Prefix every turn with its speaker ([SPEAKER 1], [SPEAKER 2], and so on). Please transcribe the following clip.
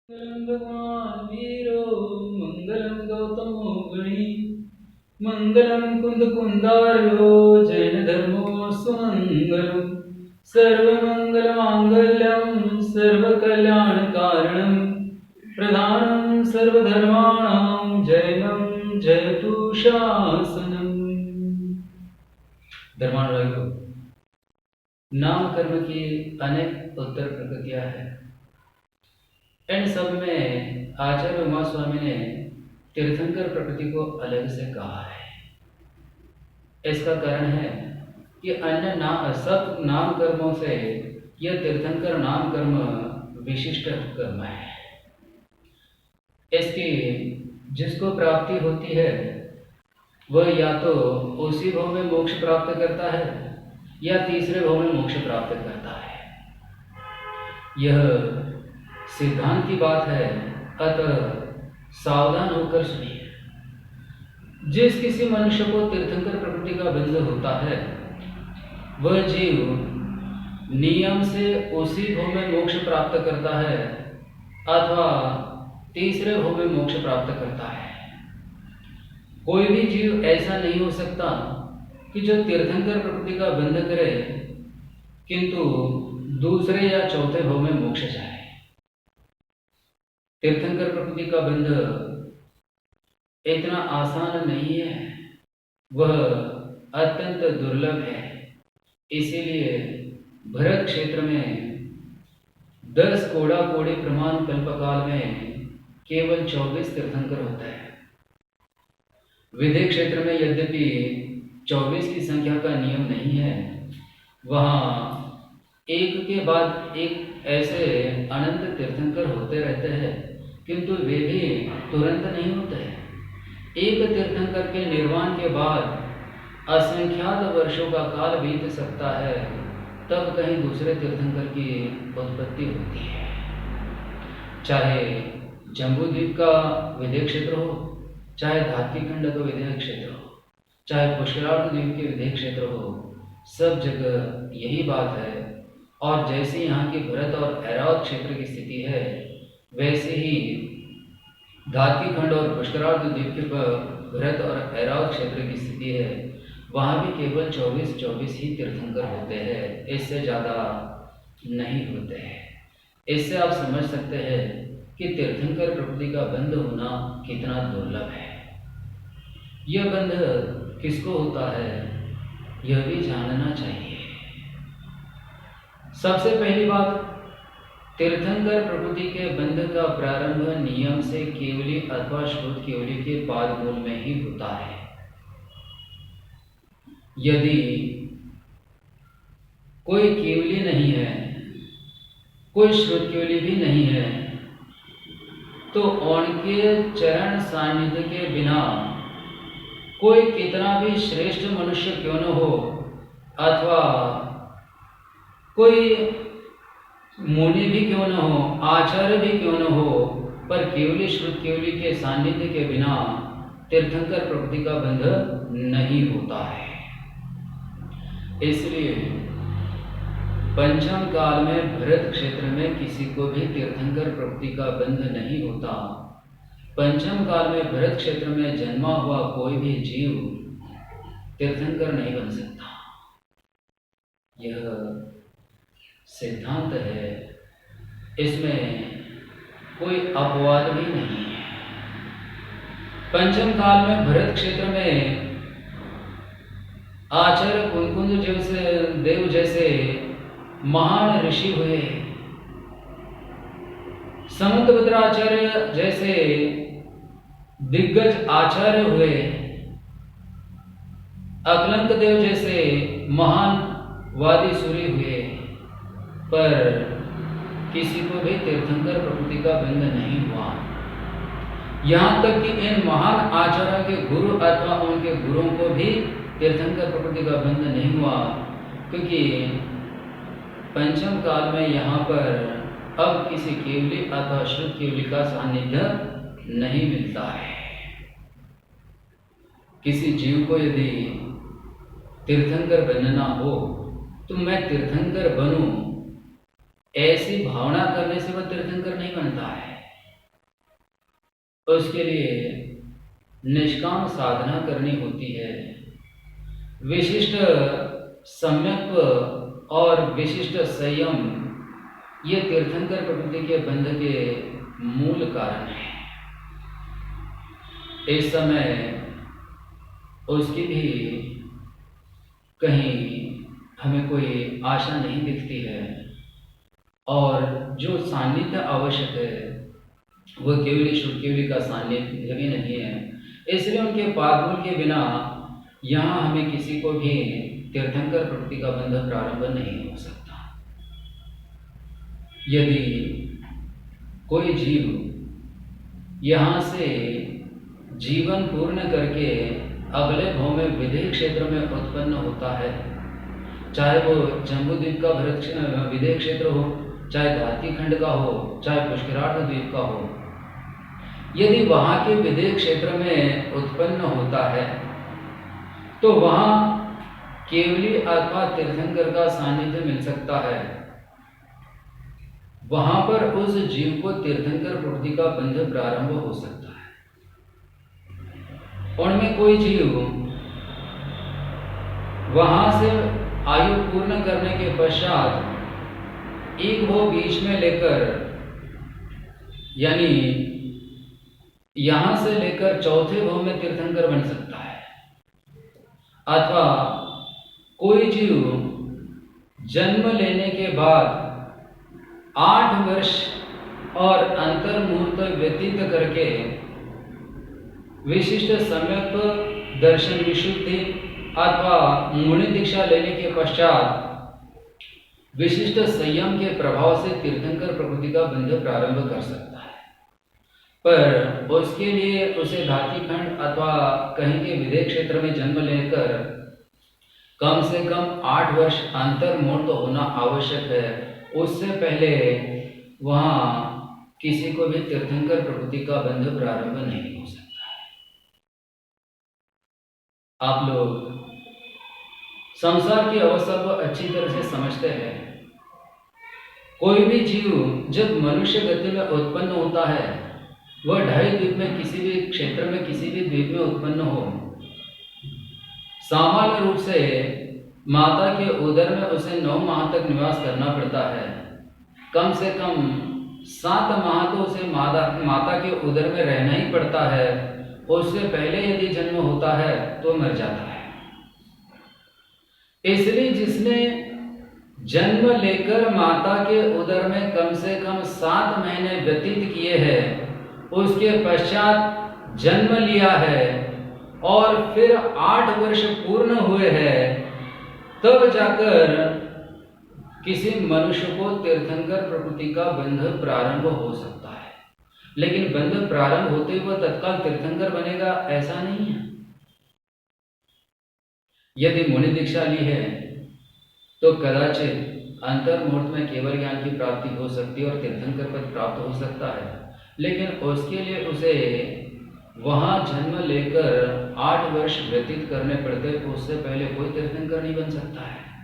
[SPEAKER 1] मंगलम भगवान वीरो मंगलम गौतमो गणी मंगलम कुंद कुंदारो जैन धर्मो सुमंगलम सर्वमंगल मांगल्यम सर्वकल्याण कारणम प्रधानम सर्वधर्माणां जैनम जयतु शासनम। धर्मानुरागियों, नाम कर्म की अनेक उत्तर प्रकृतियां हैं। इन सब में आचार्य उमा स्वामी ने तीर्थंकर प्रकृति को अलग से कहा है। इसका कारण है कि अन्य सब नाम कर्मों से यह तीर्थंकर नाम कर्म विशिष्ट कर्म है। इसकी जिसको प्राप्ति होती है वह या तो उसी भाव में मोक्ष प्राप्त करता है या तीसरे भाव में मोक्ष प्राप्त करता है। यह सिद्धांत की बात है, अतः सावधान होकर सुनिए। जिस किसी मनुष्य को तीर्थंकर प्रकृति का बंध होता है वह जीव नियम से उसी भव में मोक्ष प्राप्त करता है अथवा तीसरे भव में मोक्ष प्राप्त करता है। कोई भी जीव ऐसा नहीं हो सकता कि जो तीर्थंकर प्रकृति का बंध करे किंतु दूसरे या चौथे भव में मोक्ष जाए। तीर्थंकर प्रकृति का बंध इतना आसान नहीं है, वह अत्यंत दुर्लभ है। इसीलिए भरत क्षेत्र में 10 कोड़ा कोड़ी प्रमाण कल्पकाल में केवल 24 तीर्थंकर होता है। विदेह क्षेत्र में यद्यपि 24 की संख्या का नियम नहीं है, वहाँ एक के बाद एक ऐसे अनंत तीर्थंकर होते रहते हैं, किंतु वे भी तुरंत नहीं होते हैं। एक तीर्थंकर के निर्वाण के बाद असंख्यात वर्षों का काल बीत सकता है, तब कहीं दूसरे तीर्थंकर की उत्पत्ति होती है। चाहे जम्बूद्वीप का विदेह क्षेत्र हो, चाहे धात्विखंड का विदेह क्षेत्र हो, चाहे पुष्करार्थ द्वीप के विदेह क्षेत्र हो, सब जगह यही बात है। और जैसे यहाँ की भरत और ऐरावत क्षेत्र की स्थिति है, वैसे ही धात्विखंड और पुष्करार्थ द्वीप के भरत और ऐरावत क्षेत्र की स्थिति है। वहाँ भी केवल 24 ही तीर्थंकर होते हैं, इससे ज़्यादा नहीं होते हैं। इससे आप समझ सकते हैं कि तीर्थंकर प्रकृति का बंध होना कितना दुर्लभ है। यह बंध किसको होता है, यह भी जानना चाहिए। सबसे पहली बात, तीर्थंकर प्रकृति के बंध का प्रारंभ नियम से केवली अथवा श्रुत केवली के पाद मूल में ही होता है। यदि कोई केवली नहीं है, कोई श्रुत केवली भी नहीं है, तो उनके चरण सानिध्य के बिना कोई कितना भी श्रेष्ठ मनुष्य क्यों न हो अथवा कोई मुनि भी क्यों न हो, आचार्य भी क्यों न हो, पर केवली श्रुत केवली के सानिध्य के बिना तीर्थंकर प्रकृति का बंध नहीं होता है। इसलिए पंचम काल में भरत क्षेत्र में किसी को भी तीर्थंकर प्रकृति का बंध नहीं होता। पंचम काल में भरत क्षेत्र में जन्मा हुआ कोई भी जीव तीर्थंकर नहीं बन सकता। यह सिद्धांत है, इसमें कोई अपवाद भी नहीं है। पंचम काल में भरत क्षेत्र में आचार्य कुंकुंद देव जैसे महान ऋषि हुए, समुद्रभद्राचार्य जैसे दिग्गज आचार्य हुए, अकलंक देव जैसे महान वादी सूरी हुए, पर किसी को भी तीर्थंकर प्रकृति का बंध नहीं हुआ। यहाँ तक कि इन महान आचार्यों के गुरु अथवा उनके गुरुओं को भी तीर्थंकर प्रकृति का बंध नहीं हुआ, क्योंकि पंचम काल में यहाँ पर अब किसी केवली अथवा शुद्ध केवली का सानिध्य नहीं मिलता है। किसी जीव को यदि तीर्थंकर बनना हो तो मैं तीर्थंकर बनूं, ऐसी भावना करने से वह तीर्थंकर नहीं बनता है। उसके लिए निष्काम साधना करनी होती है। विशिष्ट सम्यक और विशिष्ट संयम ये तीर्थंकर प्रकृति के बंध के मूल कारण है। इस समय उसकी भी कहीं हमें कोई आशा नहीं दिखती है, और जो सान्निध्य आवश्यक है वो केवल ईश्वर केवल का सान्निध्य भी नहीं है। इसलिए उनके पादमूल के बिना यहाँ हमें किसी को भी तीर्थंकर प्रकृति का बंध प्रारंभ नहीं हो सकता। यदि कोई जीव यहाँ से जीवन पूर्ण करके अगले भाव में विदेह क्षेत्र में उत्पन्न होता है, चाहे वो जम्बूद्वीप का विदेह क्षेत्र हो, चाहे धारती खंड का हो, चाहे पुष्करार्थ द्वीप का हो, यदि वहाँ के विदेह क्षेत्र में उत्पन्न होता है तो वहाँ केवली अथवा तीर्थंकर का सानिध्य मिल सकता है। वहाँ पर उस जीव को तीर्थंकर प्रकृति का बंध प्रारंभ हो सकता है। उनमें कोई जीव वहाँ से आयु पूर्ण करने के पश्चात एक वो बीच में लेकर, यानी यहाँ से लेकर चौथे भाव में तीर्थंकर बन सकता है। अथवा कोई जीव जन्म लेने के बाद 8 वर्ष और अंतर मुहूर्त व्यतीत करके विशिष्ट सम्यक दर्शन विशुद्धि अथवा मुनि दीक्षा लेने के पश्चात विशिष्ट संयम के प्रभाव से तीर्थंकर प्रकृति का बंध प्रारंभ कर सकता है। पर उसके लिए उसे धाती खंड अथवा कहीं के विदेह क्षेत्र में जन्म लेकर कम से कम 8 वर्ष अंतर मुहूर्त होना आवश्यक है। उससे पहले वहाँ किसी को भी तीर्थंकर प्रकृति का बंध प्रारंभ नहीं हो सकता है। आप लोग संसार की अवस्था को अच्छी तरह से समझते हैं। कोई भी जीव जब मनुष्य गति में उत्पन्न होता है, वह 2.5 द्वीप में किसी भी क्षेत्र में किसी भी द्वीप में उत्पन्न हो, सामान्य रूप से माता के उदर में उसे 9 माह तक निवास करना पड़ता है। कम से कम 7 माह तो उसे माता के उदर में रहना ही पड़ता है। उससे पहले यदि जन्म होता है तो मर जाता है। इसलिए जिसने जन्म लेकर माता के उदर में कम से कम 7 महीने व्यतीत किए हैं, उसके पश्चात जन्म लिया है और फिर 8 वर्ष पूर्ण हुए हैं, तब जाकर किसी मनुष्य को तीर्थंकर प्रकृति का बंध प्रारंभ हो सकता है। लेकिन बंध प्रारंभ होते हुए तत्काल तीर्थंकर बनेगा ऐसा नहीं है। यदि मुनि दीक्षा ली है तो कदाचित अंतर मुहूर्त में केवल ज्ञान की प्राप्ति हो सकती है और तीर्थंकर पद प्राप्त हो सकता है। लेकिन उसके लिए उसे वहाँ जन्म लेकर 8 वर्ष व्यतीत करने पड़ते, उससे पहले कोई तीर्थंकर नहीं बन सकता है।